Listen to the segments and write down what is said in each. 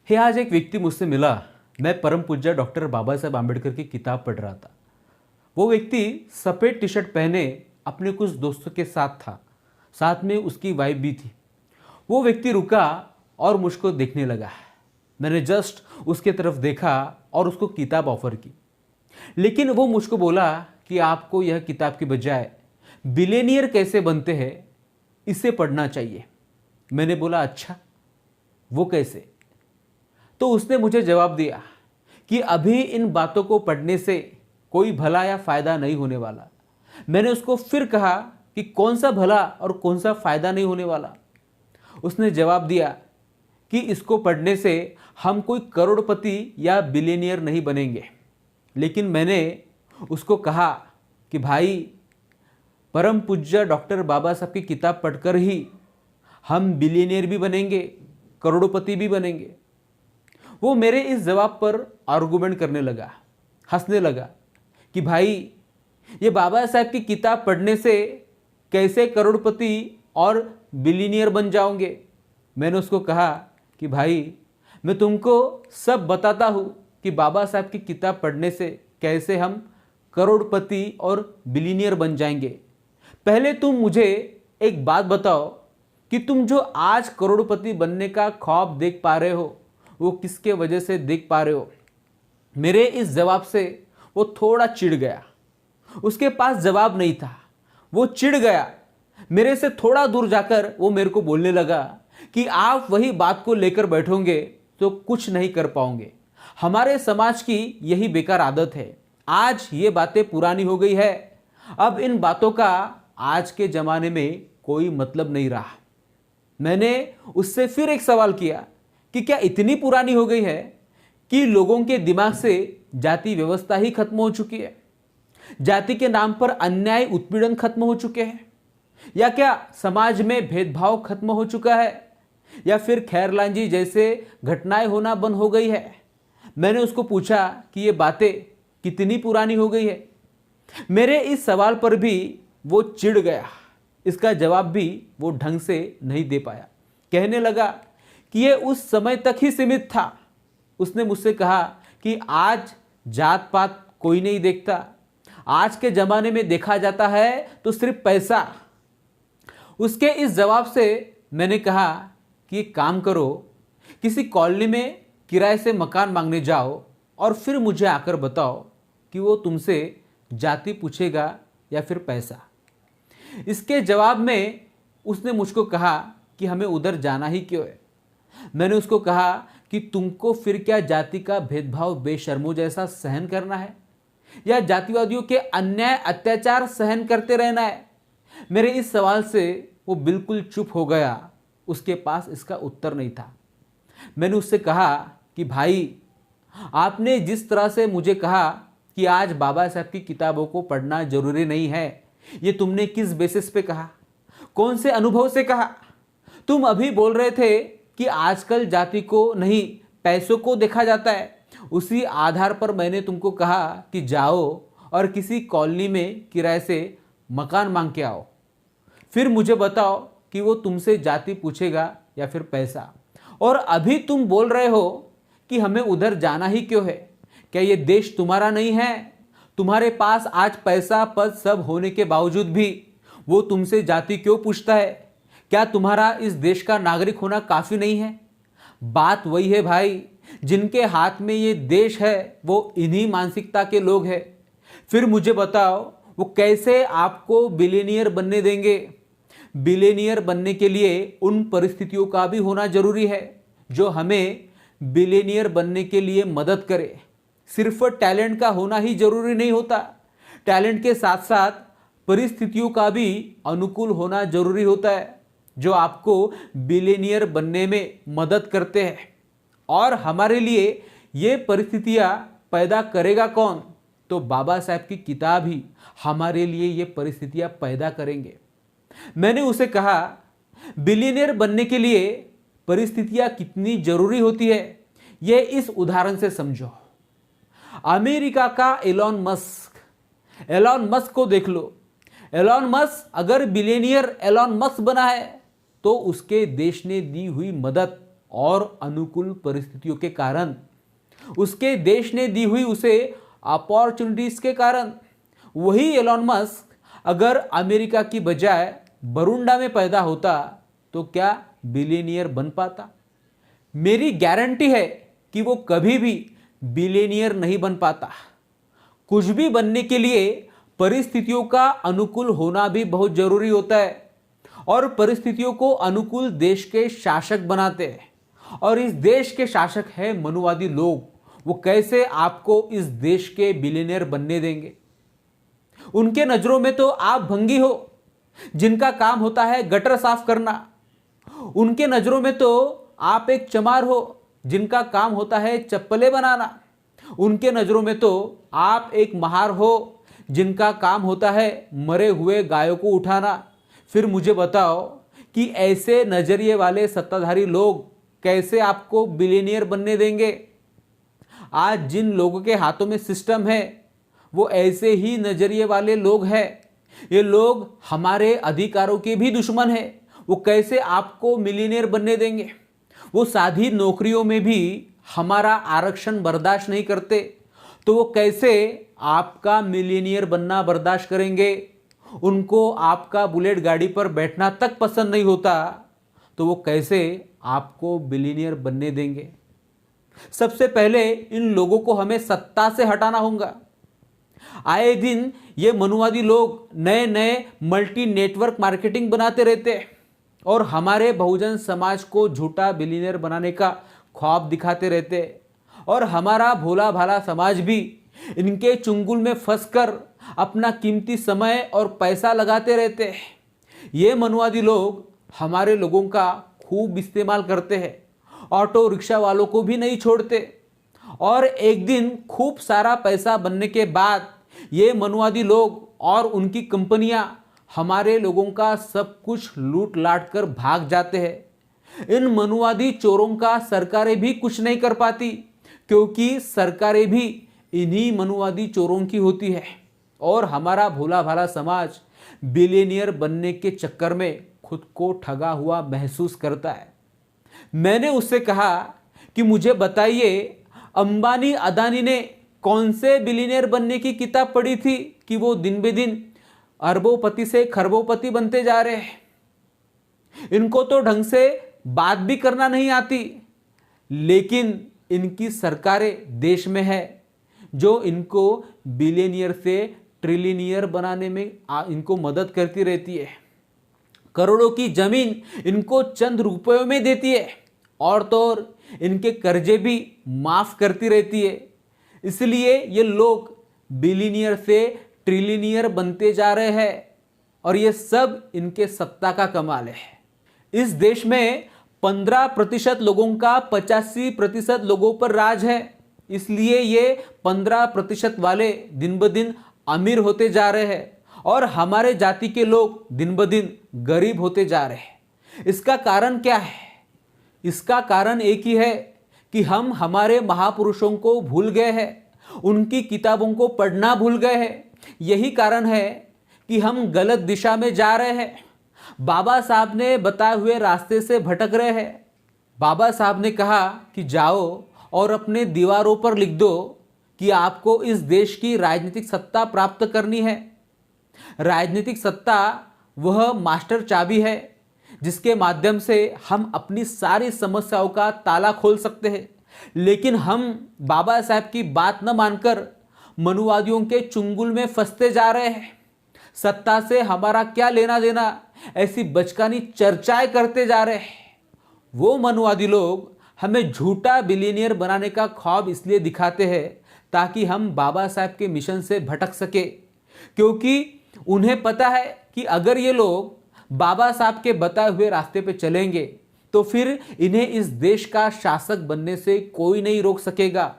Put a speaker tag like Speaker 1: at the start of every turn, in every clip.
Speaker 1: आज एक व्यक्ति मुझसे मिला। मैं परम पूज्य डॉक्टर बाबा साहेब आम्बेडकर की किताब पढ़ रहा था। वो व्यक्ति सफ़ेद टी शर्ट पहने अपने कुछ दोस्तों के साथ था। साथ में उसकी वाइफ भी थी। वो व्यक्ति रुका और मुझको देखने लगा। मैंने जस्ट उसके तरफ देखा और उसको किताब ऑफर की, लेकिन वो मुझको बोला कि आपको यह किताब के बजाय बिलियनियर कैसे बनते हैं इसे पढ़ना चाहिए। मैंने बोला अच्छा, वो कैसे? तो उसने मुझे जवाब दिया कि अभी इन बातों को पढ़ने से कोई भला या फायदा नहीं होने वाला। मैंने उसको फिर कहा कि कौन सा भला और कौन सा फायदा नहीं होने वाला। उसने जवाब दिया कि इसको पढ़ने से हम कोई करोड़पति या बिलियनियर नहीं बनेंगे। लेकिन मैंने उसको कहा कि भाई, परम पूज्य डॉक्टर बाबा साहब की किताब पढ़कर ही हम बिलियनियर भी बनेंगे, करोड़पति भी बनेंगे। वो मेरे इस जवाब पर आर्गुमेंट करने लगा, हंसने लगा कि भाई, ये बाबा साहब की किताब पढ़ने से कैसे करोड़पति और बिलियनियर बन जाओगे। मैंने उसको कहा कि भाई, मैं तुमको सब बताता हूँ कि बाबा साहब की किताब पढ़ने से कैसे हम करोड़पति और बिलियनियर बन जाएंगे। पहले तुम मुझे एक बात बताओ कि तुम जो आज करोड़पति बनने का ख्वाब देख पा रहे हो वो किसके वजह से देख पा रहे हो। मेरे इस जवाब से वो थोड़ा चिढ़ गया। उसके पास जवाब नहीं था, वो चिढ़ गया। मेरे से थोड़ा दूर जाकर वो मेरे को बोलने लगा कि आप वही बात को लेकर बैठोगे तो कुछ नहीं कर पाओगे। हमारे समाज की यही बेकार आदत है। आज ये बातें पुरानी हो गई है। अब इन बातों का आज के ज़माने में कोई मतलब नहीं रहा। मैंने उससे फिर एक सवाल किया कि क्या इतनी पुरानी हो गई है कि लोगों के दिमाग से जाति व्यवस्था ही खत्म हो चुकी है? जाति के नाम पर अन्याय उत्पीड़न खत्म हो चुके हैं? या क्या समाज में भेदभाव खत्म हो चुका है? या फिर खैरलांजी जैसे घटनाएं होना बंद हो गई है? मैंने उसको पूछा कि ये बातें कितनी पुरानी हो गई है। मेरे इस सवाल पर भी वो चिढ़ गया। इसका जवाब भी वो ढंग से नहीं दे पाया। कहने लगा कि ये उस समय तक ही सीमित था। उसने मुझसे कहा कि आज जात पात कोई नहीं देखता। आज के ज़माने में देखा जाता है तो सिर्फ पैसा। उसके इस जवाब से मैंने कहा कि एक काम करो, किसी कॉलोनी में किराए से मकान मांगने जाओ और फिर मुझे आकर बताओ कि वो तुमसे जाति पूछेगा या फिर पैसा। इसके जवाब में उसने मुझको कहा कि हमें उधर जाना ही क्यों है। मैंने उसको कहा कि तुमको फिर क्या जाति का भेदभाव बेशर्मों जैसा सहन करना है या जातिवादियों के अन्याय अत्याचार सहन करते रहना है। मेरे इस सवाल से वो बिल्कुल चुप हो गया। उसके पास इसका उत्तर नहीं था। मैंने उससे कहा कि भाई, आपने जिस तरह से मुझे कहा कि आज बाबा साहब की किताबों को पढ़ना जरूरी नहीं है, ये तुमने किस बेसिस पे कहा? कौन से अनुभव से कहा? तुम अभी बोल रहे थे कि आजकल जाति को नहीं पैसों को देखा जाता है। उसी आधार पर मैंने तुमको कहा कि जाओ और किसी कॉलोनी में किराए से मकान मांग के आओ, फिर मुझे बताओ कि वो तुमसे जाति पूछेगा या फिर पैसा। और अभी तुम बोल रहे हो कि हमें उधर जाना ही क्यों है? क्या ये देश तुम्हारा नहीं है? तुम्हारे पास आज पैसा पद सब होने के बावजूद भी वो तुमसे जाति क्यों पूछता है? क्या तुम्हारा इस देश का नागरिक होना काफ़ी नहीं है? बात वही है भाई, जिनके हाथ में ये देश है वो इन्हीं मानसिकता के लोग हैं। फिर मुझे बताओ, वो कैसे आपको बिलियनियर बनने देंगे? बिलियनियर बनने के लिए उन परिस्थितियों का भी होना जरूरी है जो हमें बिलियनियर बनने के लिए मदद करे। सिर्फ टैलेंट का होना ही जरूरी नहीं होता। टैलेंट के साथ साथ परिस्थितियों का भी अनुकूल होना जरूरी होता है जो आपको बिलियनियर बनने में मदद करते हैं। और हमारे लिए ये परिस्थितियाँ पैदा करेगा कौन? तो बाबा साहब की किताब ही हमारे लिए ये परिस्थितियाँ पैदा करेंगे। मैंने उसे कहा, बिलियनियर बनने के लिए परिस्थितियाँ कितनी जरूरी होती है ये इस उदाहरण से समझो। अमेरिका का एलॉन मस्क को देख लो। एलॉन मस्क अगर बिलियनियर एलॉन मस्क बना है तो उसके देश ने दी हुई मदद और अनुकूल परिस्थितियों के कारण, उसके देश ने दी हुई उसे अपॉर्चुनिटीज के कारण। वही एलॉन मस्क अगर अमेरिका की बजाय बरुंडा में पैदा होता तो क्या बिलियनियर बन पाता? मेरी गारंटी है कि वो कभी भी बिलियनियर नहीं बन पाता। कुछ भी बनने के लिए परिस्थितियों का अनुकूल होना भी बहुत जरूरी होता है, और परिस्थितियों को अनुकूल देश के शासक बनाते हैं, और इस देश के शासक है मनुवादी लोग। वो कैसे आपको इस देश के बिलियनियर बनने देंगे? उनके नजरों में तो आप भंगी हो, जिनका काम होता है गटर साफ करना। उनके नजरों में तो आप एक चमार हो, जिनका काम होता है चप्पलें बनाना। उनके नजरों में तो आप एक महार हो, जिनका काम होता है मरे हुए गायों को उठाना। फिर मुझे बताओ कि ऐसे नजरिए वाले सत्ताधारी लोग कैसे आपको बिलियनियर बनने देंगे? आज जिन लोगों के हाथों में सिस्टम है वो ऐसे ही नजरिए वाले लोग हैं। ये लोग हमारे अधिकारों के भी दुश्मन हैं। वो कैसे आपको मिलियनियर बनने देंगे? वो साधी नौकरियों में भी हमारा आरक्षण बर्दाश्त नहीं करते, तो वो कैसे आपका मिलियनियर बनना बर्दाश्त करेंगे? उनको आपका बुलेट गाड़ी पर बैठना तक पसंद नहीं होता, तो वो कैसे आपको बिलियनियर बनने देंगे? सबसे पहले इन लोगों को हमें सत्ता से हटाना होगा। आए दिन ये मनुवादी लोग नए नए मल्टी नेटवर्क मार्केटिंग बनाते रहते हैं और हमारे बहुजन समाज को झूठा बिलियनियर बनाने का ख्वाब दिखाते रहते हैं, और हमारा भोला भाला समाज भी इनके चुंगल में फंसकर अपना कीमती समय और पैसा लगाते रहते हैं। ये मनुवादी लोग हमारे लोगों का खूब इस्तेमाल करते हैं, ऑटो रिक्शा वालों को भी नहीं छोड़ते, और एक दिन खूब सारा पैसा बनने के बाद ये मनुवादी लोग और उनकी कंपनियां हमारे लोगों का सब कुछ लूट लाट कर भाग जाते हैं। इन मनुवादी चोरों का सरकारें भी कुछ नहीं कर पाती, क्योंकि सरकारें भी इन्हीं मनुवादी चोरों की होती है, और हमारा भोला भाला समाज बिलियनियर बनने के चक्कर में खुद को ठगा हुआ महसूस करता है। मैंने उससे कहा कि मुझे बताइए, अंबानी अदानी ने कौन से बिलियनियर बनने की किताब पढ़ी थी कि वो दिन बे दिन अरबोपति से खरबोपति बनते जा रहे हैं? इनको तो ढंग से बात भी करना नहीं आती, लेकिन इनकी सरकारें देश में है जो इनको बिलियनियर से ट्रिलियनियर बनाने में इनको मदद करती रहती है। करोड़ों की जमीन इनको चंद रुपयों में देती है, और तो और इनके कर्जे भी माफ करती रहती है। इसलिए ये लोग बिलियनियर से ट्रिलियनियर बनते जा रहे हैं, और ये सब इनके सत्ता का कमाल है। इस देश में 15% लोगों का 85% लोगों पर राज है, इसलिए ये 15% वाले दिन ब दिन अमीर होते जा रहे हैं, और हमारे जाति के लोग दिन ब दिन गरीब होते जा रहे हैं। इसका कारण क्या है? इसका कारण एक ही है कि हम हमारे महापुरुषों को भूल गए हैं, उनकी किताबों को पढ़ना भूल गए हैं। यही कारण है कि हम गलत दिशा में जा रहे हैं, बाबा साहब ने बताए हुए रास्ते से भटक रहे हैं। बाबा साहब ने कहा कि जाओ और अपने दीवारों पर लिख दो कि आपको इस देश की राजनीतिक सत्ता प्राप्त करनी है। राजनीतिक सत्ता वह मास्टर चाबी है जिसके माध्यम से हम अपनी सारी समस्याओं का ताला खोल सकते हैं, लेकिन हम बाबा साहब की बात न मानकर मनुवादियों के चुंगल में फंसते जा रहे हैं। सत्ता से हमारा क्या लेना देना, ऐसी बचकानी चर्चाएं करते जा रहे हैं। वो मनुवादी लोग हमें झूठा बिलियनियर बनाने का ख्वाब इसलिए दिखाते हैं ताकि हम बाबा साहब के मिशन से भटक सके, क्योंकि उन्हें पता है कि अगर ये लोग बाबा साहब के बताए हुए रास्ते पे चलेंगे तो फिर इन्हें इस देश का शासक बनने से कोई नहीं रोक सकेगा,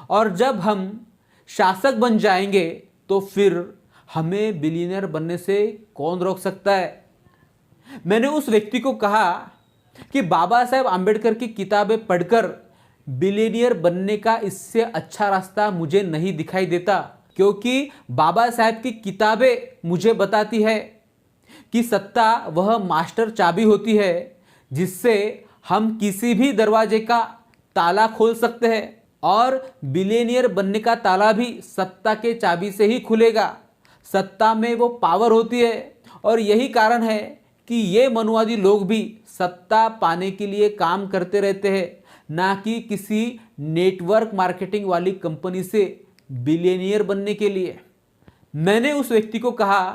Speaker 1: और जब हम शासक बन जाएंगे तो फिर हमें बिलियनियर बनने से कौन रोक सकता है। मैंने उस व्यक्ति को कहा कि बाबा साहेब आम्बेडकर की किताबें पढ़कर बिलियनियर बनने का इससे अच्छा रास्ता मुझे नहीं दिखाई देता, क्योंकि बाबा साहेब की किताबें मुझे बताती है कि सत्ता वह मास्टर चाबी होती है जिससे हम किसी भी दरवाजे का ताला खोल सकते हैं और बिलियनियर बनने का ताला भी सत्ता के चाबी से ही खुलेगा। सत्ता में वो पावर होती है और यही कारण है कि ये मनुवादी लोग भी सत्ता पाने के लिए काम करते रहते हैं, ना कि किसी नेटवर्क मार्केटिंग वाली कंपनी से बिलियनियर बनने के लिए। मैंने उस व्यक्ति को कहा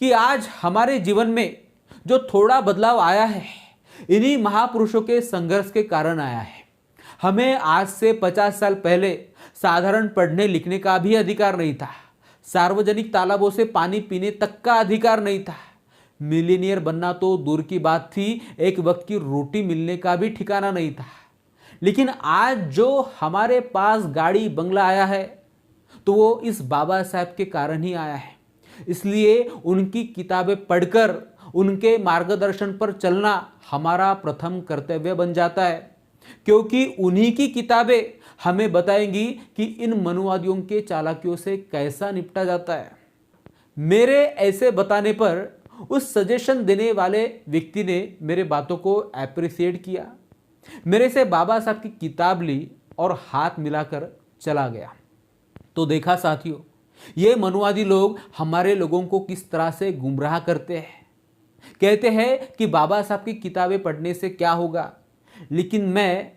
Speaker 1: कि आज हमारे जीवन में जो थोड़ा बदलाव आया है, इन्हीं महापुरुषों के संघर्ष के कारण आया है। हमें आज से 50 साल पहले साधारण पढ़ने लिखने का भी अधिकार नहीं था। सार्वजनिक तालाबों से पानी पीने तक का अधिकार नहीं था। मिलीनियर बनना तो दूर की बात थी, एक वक्त की रोटी मिलने का भी ठिकाना नहीं था। लेकिन आज जो हमारे पास गाड़ी बंगला आया है, तो वो इस बाबा साहब के कारण ही आया है। इसलिए उनकी किताबें पढ़कर उनके मार्गदर्शन पर चलना हमारा प्रथम कर्तव्य बन जाता है, क्योंकि उन्हीं की किताबें हमें बताएंगी कि इन मनुवादियों के चालाकियों से कैसा निपटा जाता है। मेरे ऐसे बताने पर उस सजेशन देने वाले व्यक्ति ने मेरे बातों को एप्रिशिएट किया, मेरे से बाबा साहब की किताब ली और हाथ मिलाकर चला गया। तो देखा साथियों, ये मनुवादी लोग हमारे लोगों को किस तरह से गुमराह करते हैं। कहते हैं कि बाबा साहब की किताबें पढ़ने से क्या होगा, लेकिन मैं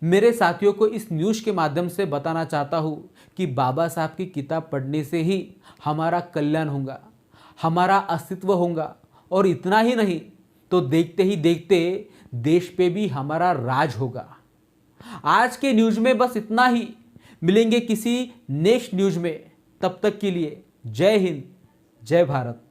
Speaker 1: मेरे साथियों को इस न्यूज़ के माध्यम से बताना चाहता हूँ कि बाबा साहब की किताब पढ़ने से ही हमारा कल्याण होगा, हमारा अस्तित्व होगा, और इतना ही नहीं तो देखते ही देखते देश पे भी हमारा राज होगा। आज के न्यूज़ में बस इतना ही। मिलेंगे किसी नेक्स्ट न्यूज़ में, तब तक के लिए जय हिंद, जय भारत।